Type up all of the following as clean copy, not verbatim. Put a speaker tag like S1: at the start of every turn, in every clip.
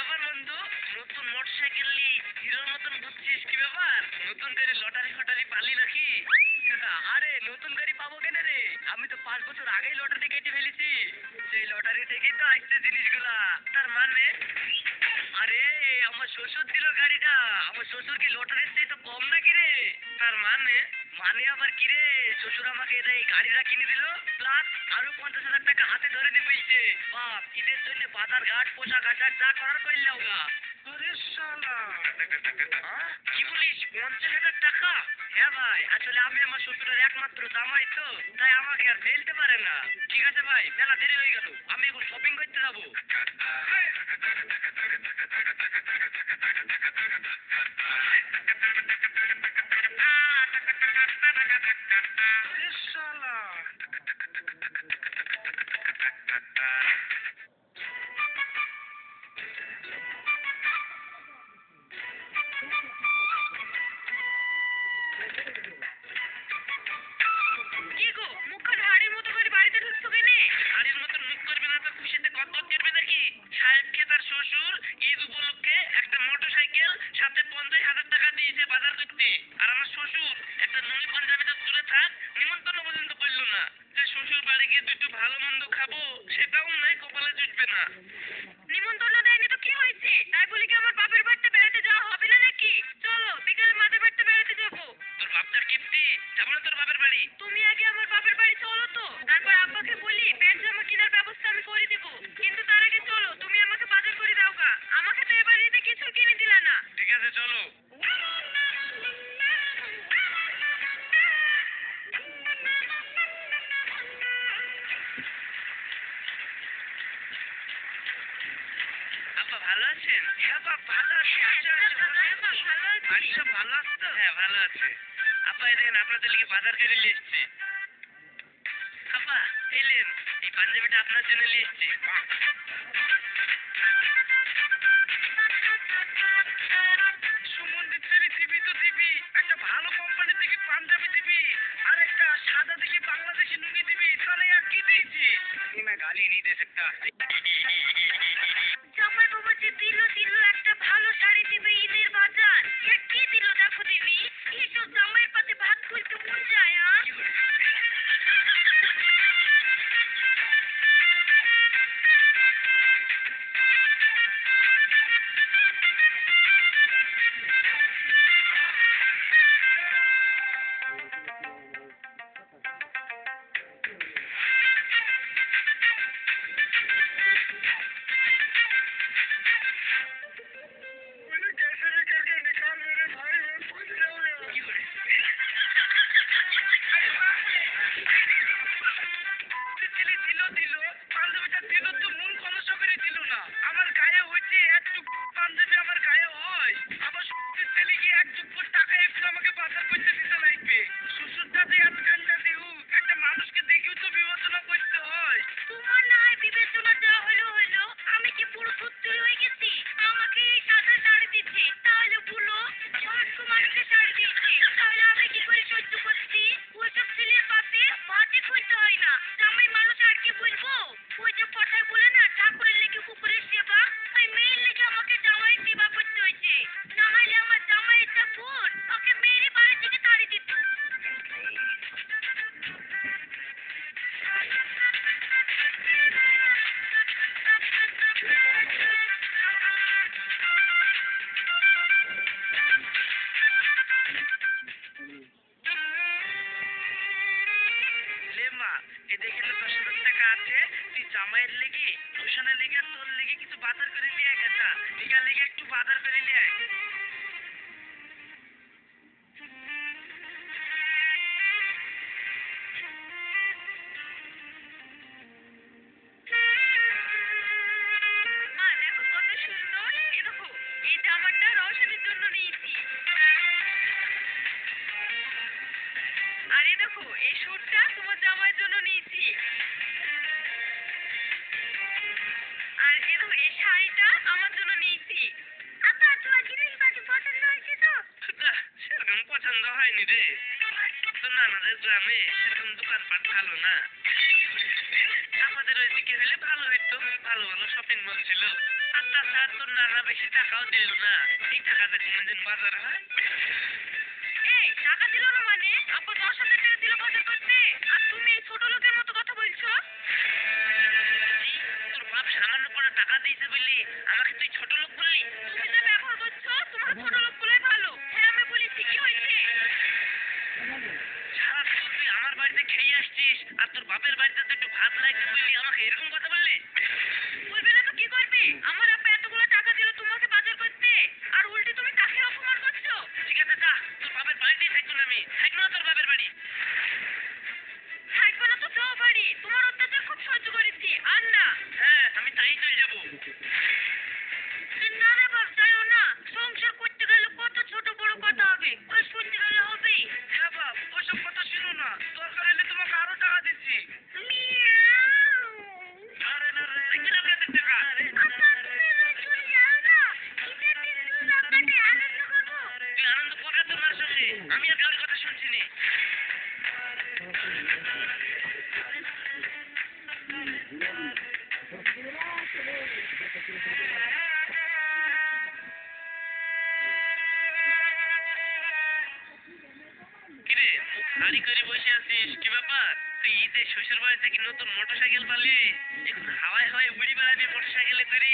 S1: ব্যাপার বন্ধু? নতুন মোটরসাইকেল নি হিরোর মতন বুঝছিস কি ব্যাপার? নতুন করে লটারি ফটারি পালি নাকি? আরে নতুন গাড়ি পাবো কেন রে? আমি তো 5 বছর আগেই লটারি কেটে ফেলেছি। সেই লটারি থেকেই তো আসছে জিনিসগুলা। তার মানে আরে আমার শ্বশুর দিল গাড়িটা। আমার শ্বশুর কি লটারির চেয়ে তো কম নাকি রে? তার মানে মানে আবার কি রে? শ্বশুর আমাকে এই গাড়িটা কিনে দিল, প্লাস আরো 50,000 টাকা হাতে ধরে দিয়ে বলছে বাপ ঈদের জন্য বাজার ঘাট পোশাক আশাক যা করার করলাম গা। আরে শালা কি বলিস 50,000 টাকা? হ্যাঁ ভাই, আসলে আমি আমার শ্বশুরের একমাত্র জামাই তো, তাই আমাকে আর ফেলতে পারে না। ঠিক আছে ভাই, মেলা দেরি হয়ে গেল, আমি এখন শপিং করতে যাবো। আরে শালা কি গো, মুখখান হাড়ির মতো করে বাড়িতে ঢুকছো কেনে? হাড়ির মতন মুখ করবে না তো খুশিতে কতক করবে নাকি? সাহেবকে তার শ্বশুর ঈদ উপলক্ষে একটা মোটরসাইকেল সাথে 50,000 টাকা দিয়েছে বাজার করতে। আর আমার শ্বশুর একটা নুনি পাঞ্জাবি তো দূরে থাক, নিমন্ত্রণ পর্যন্ত করলো না। যে শ্বশুর বাড়ি গিয়ে দুটো ভালো মন্দ খাবো সেটাও নাই, কপালে জুটবে না। নিমন্ত্রণ দেয়নি তো কি হয়েছে? তাই বলি কি আমার বাপের বাড়িতে বেড়াতে যাওয়া হবে না নাকি? চলো বিকালে মাদের বাড়িতে বেড়াতে যাবো। তোর বাপটা কিপ্তি, যাবো না তোর বাপের বাড়ি। তুমি আগে আমার বাপের বাড়ি চলো তো, তারপর আব্বাকে বলি প্যান্ট জামা কেনার ব্যবস্থা আমি করে দিব। কিন্তু তার আগে চলো, তুমি আমাকে বাজার করে দাও গা। আমাকে তো এবার ঈদে কিছু কিনে দিলা না। ঠিক আছে চলো। আব্বা ভালো আছেন? হ্যাঁ বাপ ভালো আছি। বাড়ি সব ভালো আছে তো? হ্যাঁ ভালো আছে। আব্বা এই দেখেন আপনাদের লিগে বাজার করে নিয়ে এসছি। আব্বা এলেন, এই পাঞ্জাবিটা আপনার জন্য নিয়ে এসছি। সুমন্দির ছেড়ে দিবি তো দিবি, একটা ভালো কোম্পানি থেকে পাঞ্জাবি দিবি, আর একটা সাদা থেকে বাংলাদেশি লুঙ্গি দিবি, তাহলে আর কি দিয়েছি? मैं गाली नहीं दे सकता। জামাই বাবা যে দিল একটা ভালো শাড়ি দিবে ঈদের বাজার। এ কি দিল দেখো দেবী, এসব জামাইয়ের পাতে ভাত খুলতে মন যায়। জামাইয়ের লেগে টুশনের লেগে আর তোর লেগে কিছু বাজার করে নিয়ে আয় কাঁচা, বিকাল লেগে একটু বাজার করে নিয়ে আয়। মা দেখো কত সুন্দর, এই দেখো এই জামাটা রওশনের জন্য নিয়েছি। আর এই দেখো এই স্যুটটা তোমার জামাইয়ের জন্য নিয়েছি। আর এই দেখো এই শাড়িটা আমার জন্য নিয়েছি। আপা তোমার জিনিসপাতি পছন্দ হয়েছে তো? সেরকম পছন্দ হয়নি রে, তো নানাদের গ্রামে সেরকম দোকানপাট ভালো না। আমাদের ওই রাতের দিকে হলে ভালো হইতো, ভালো ভালো শপিং মল ছিল। আর তাছাড়া তোর নানা বেশি টাকাও দিল না, এই টাকাতে কোনদিন বাজার হয়? এই টাকা দিল না মানে? আব্বা 10,000 টাকা দিল বাজার করতে, আর তুমি এই ছোট লোকের মতো কথা বলছো? এই, তোর বাপ সামান্য করে টাকা দিয়েছে বললি আমাকে তুই ছোট লোক বললি? তুমি যা ব্যবহার করছো তোমার ছোট লোক বলাই ভালো। হ্যাঁ আমি বলি ঠিকই হয়েছে। সারাক্ষণ তুই আমার বাড়িতে খেয়ে আসছিস আর তোর বাপের বাড়িতে তুই একটু ভাত লাগবে বললি আমাকে এরকম কথা বললি? বলবে না তো কি করবে? আমার আব্বা এতগুলো টাকা দিল তোমাকে বাজার করতে, আর উল্টে তুমি তাকে অপমান করছো। ঠিক আছে যা, তোর বাপের বাড়িতেই থাকতো না, আমি থাকবো না তোর বাপের বাড়ি। থাকবে না তো যাও বাড়ি, তোমার অত্যাচার খুব সহ্য করেছি আর না। হ্যাঁ আমি তাই চলে যাবো। না রে বাপ যাইও না, সংসার করতে গেলে কত ছোট বড় কথা হবে, ওই শুনতে গেলে হবে? হ্যাঁ বাপ ওসব কথা শুনো না, দরকার হলে তোমাকে আরো টাকা দিচ্ছি। আরে না রে, এখানে আপনাদের টাকা। তুই আনন্দ করবে তোর মার সঙ্গে, আমি আর কারোর কথা শুনছি নি। কিরে মুখ ভারী করে বসে আছিস, কি ব্যাপার? তুই ঈদে শ্বশুর বাড়িতে কি নতুন মোটরসাইকেল পালি? এখন হাওয়ায় হাওয়ায় উড়ি বেড়াবি মোটরসাইকেলে করে,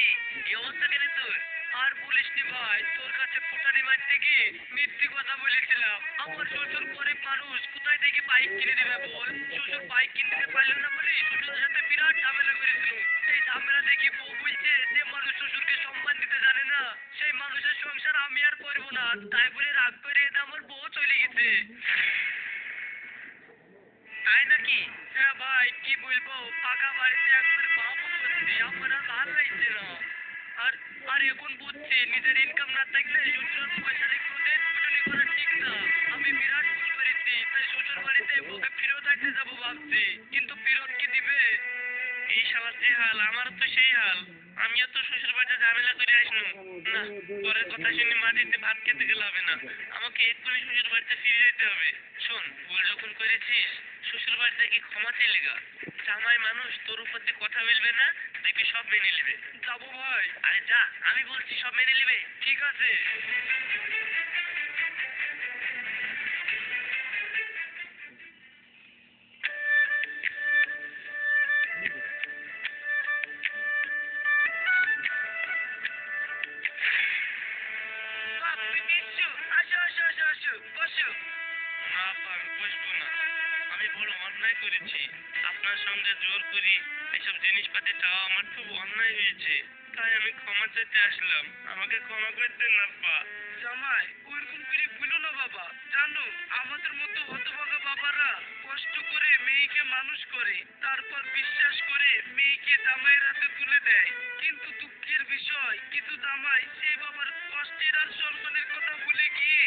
S1: এই অবস্থা কেন তোর? আর বলিস নি ভাই, তোর কাছে ফুটানি মারতে গিয়ে মিথ্যে কথা বলেছিলাম। আমার শ্বশুর গরিব মানুষ, কোথায় থেকে বাইক কিনে দেবে বল? শ্বশুর বাইক কিনতে পারল না বলে শ্বশুরের সাথে বিরাট ঝামেলা করেছিল। এই ঝামেলা দেখি বউ বলছে যে মানুষ শ্বশুরকে সম্মান দিতে জানে না সেই মানুষের সংসার আমি আর করবো না, তাই বলে রাগ করে এটা আমার বউ চলে গেছে। তাই নাকি? হ্যাঁ ভাই কি বলবো, পাকা বাড়িতে একবার বাবু করছি, আমার আর ভালো লাগছে না। আর আর এখন বুঝছি নিজের ইনকাম না থাকলে শ্বশুরের পয়সা দিয়ে কোনোদিন ফুটানি করা ঠিক না। আমি বিরাট ভুল করেছি, তাই শ্বশুর বাড়িতে বউকে ফেরত আনতে যাবো ভাবছি, কিন্তু ফেরত কি দিবে? এই সবার যে হাল আমারও তো সেই হাল। আমিও তো শ্বশুর বাড়িতে ঝামেলা করে আসনু না, পরের কথা শুনে মাটিতে ভাত খেতে গেলে হবে না, আমাকে এক্ষুনি শ্বশুর বাড়িতে ফিরে যেতে হবে। শোন ভুল যখন করেছিস শ্বশুর বাড়িতে কি ক্ষমা চাইলে গা, জামাই মানুষ তোর উপর দিয়ে কথা বলবে না, দেখবি সব মেনে নেবে। যাবো ভাই। আরে যা, আমি বলছি সব মেনে নেবে। ঠিক আছে। বাপ, তুমি এসছো? আসো আসো আসো আসো, বসো। না আপা, আমি বসবো না। আমি বড় অন্যায় করেছি, আপনার সঙ্গে জোর করি এসব জিনিসপাতি চাওয়া আমার খুব অন্যায় হয়েছে, তাই আমি ক্ষমা চাইতে আসলাম, আমাকে ক্ষমা করে দেন আব্বা। জামাই ওরকম করে বলো না বাবা, জানো আমাদের মতো হতভাগা বাবারা কষ্ট করে মেয়েকে মানুষ করে, তারপর বিশ্বাস করে মেয়েকে জামাইয়ের হাতে তুলে দেয়, কিন্তু দুঃখের বিষয় কিছু জামাই সেই বাবার কষ্টের আর সম্মানের কথা ভুলে গিয়ে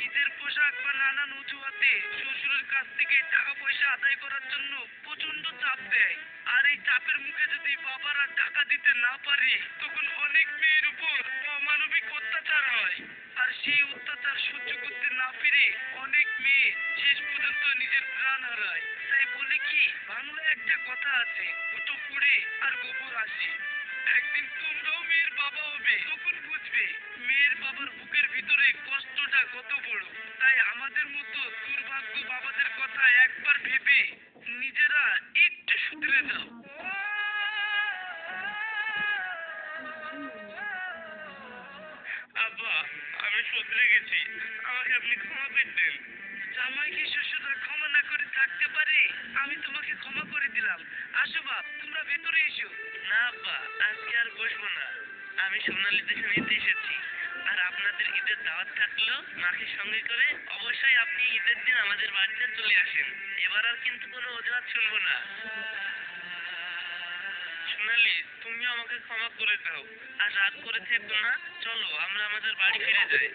S1: ঈদের পোশাক বা নানান অজুহাতে শ্বশুরের কাছ থেকে টাকা পয়সা আদায় করার জন্য প্রচন্ড চাপ দেয়। আর এই চাপের মুখে যদি বাবারা টাকা দিতে না পারে তখন অনেক মেয়ের উপর অমানবিক অত্যাচার হয়, আর সেই অত্যাচার সহ্য করতে না পেরে অনেক মেয়ে শেষ পর্যন্ত নিজের প্রাণ হারায়। তাই বলে কি বাংলায় একটা কথা আছে, ফুটো পড়ে আর গোবর আসে। একদিন তোমরাও মেয়ের বাবা হবে, তখন বুঝবে মেয়ের বাবার বুকের ভিতরে কষ্টটা কত বড়। তাই আমাদের মতো দুর্ভাগ্য বাবাদের কথা একবার ভেবে নিজেরা একটু শুধরে দাও। আব্বা আমি শুধরে গেছি, আমাকে আপনি ক্ষমা করে দেন। জামাইকে শ্বশুররা ক্ষমা না করে থাকতে পারে? আমি তোমাকে ক্ষমা করে দিলাম। আসো বাপ, তোমরা ভেতরে এসো। না আব্বা, আজকে আর বসবো না, আমি সোনালী দেখে নিতে এসেছি। আর আপনাদের ঈদের দাওয়াত থাকলো, মাকে সঙ্গে করে অবশ্যই আপনি ঈদের দিন আমাদের বাড়িতে চলে আসেন। এবার আর কিন্তু কোনো অজুহাত শুনবো না। সোনালী তুমিও আমাকে ক্ষমা করে দাও, আর রাগ করে থেকো না, চলো আমরা আমাদের বাড়ি ফিরে যাই।